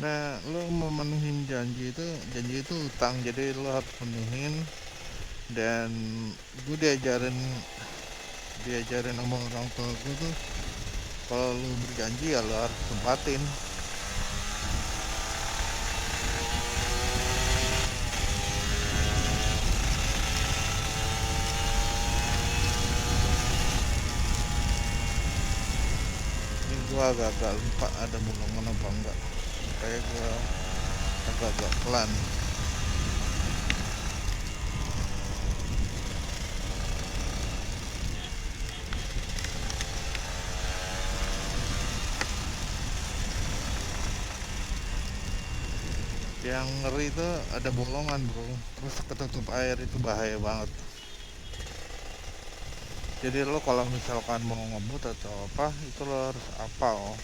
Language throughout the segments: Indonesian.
Nah, lo memenuhin janji itu utang, jadi lo harus penuhin. Dan gue diajarin sama orang tua gue tuh, kalau lo berjanji ya lo harus tempatin. Ini gue agak-agak lupa ada bolongan apa enggak, kayak gue agak-agak pelan. Yang ngeri itu ada bolongan bro, terus ketutup air, itu bahaya banget. Jadi lo kalau misalkan mau ngebut atau apa, itu lo harus apal.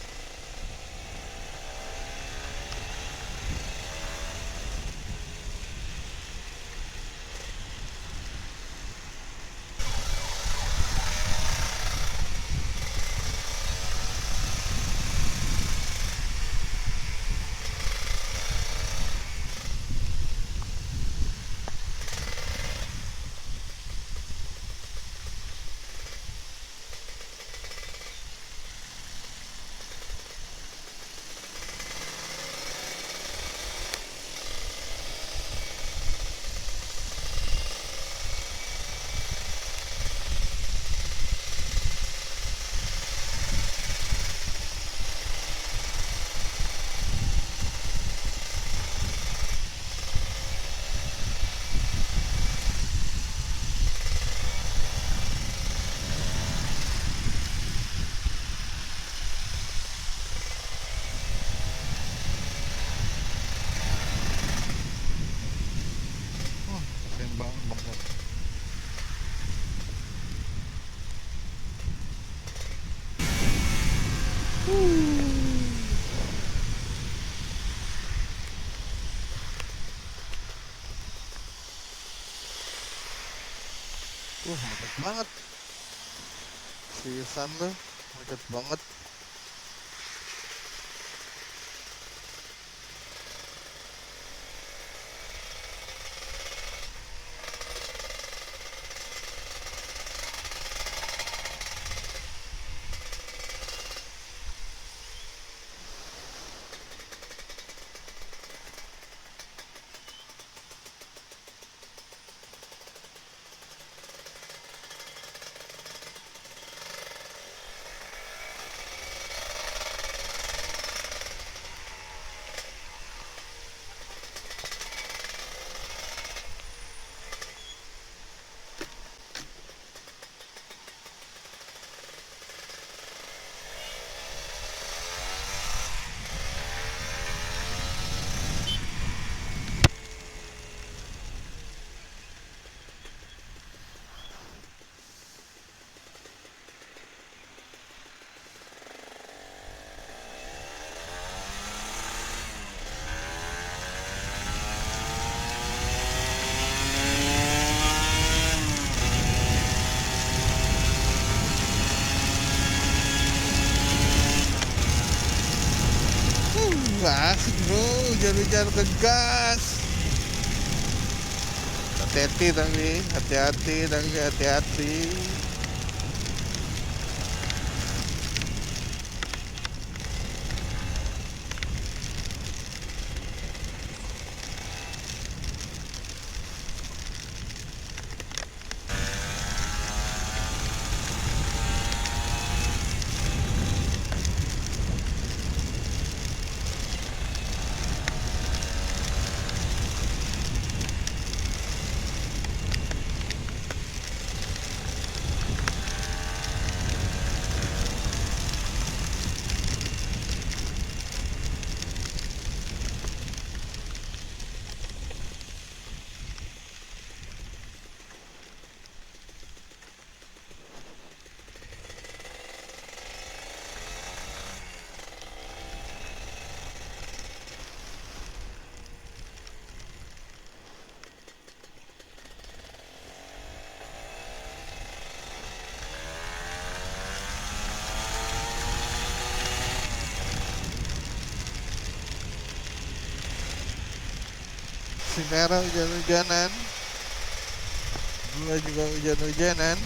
Wah, keren banget. Macet banget. Seriusan lo, macet banget. Nggak asik bro, hujan-hujan ke gas. Hati-hati. si merah hujan-hujanan, gua juga hujan-hujanan.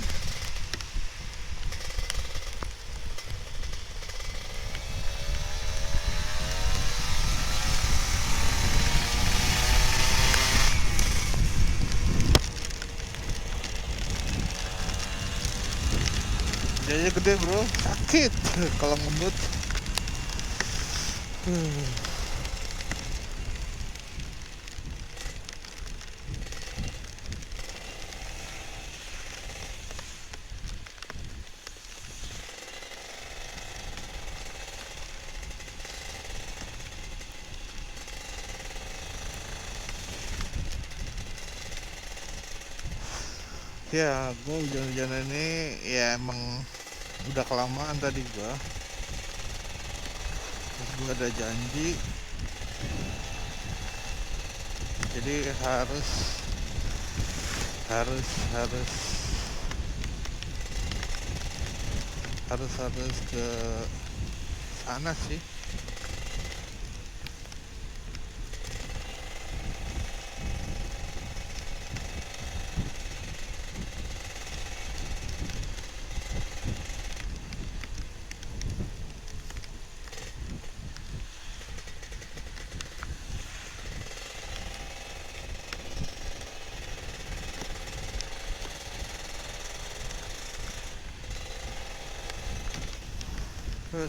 Hujannya gede bro, sakit kalau ngebut. Ya, gue hujan-hujanan ini ya emang udah kelamaan tadi gua. Terus gua ada janji, jadi harus harus harus harus ke sana sih.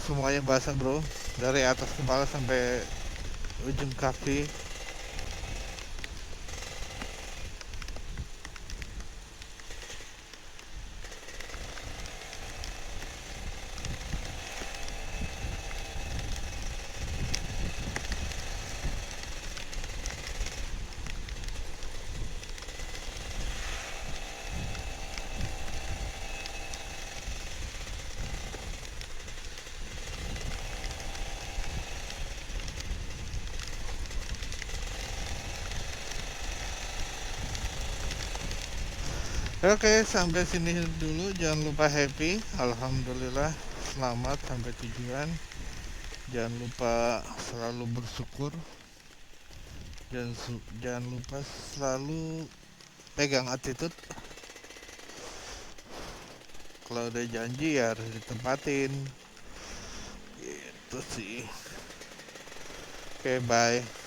Semuanya basah bro, dari atas kepala sampai ujung kaki. Oke, sampai sini dulu. Jangan lupa happy. Alhamdulillah, selamat sampai tujuan. Jangan lupa selalu bersyukur. Jangan lupa selalu pegang attitude. Kalau udah janji ya harus ditempatin. Itu sih. Oke, bye.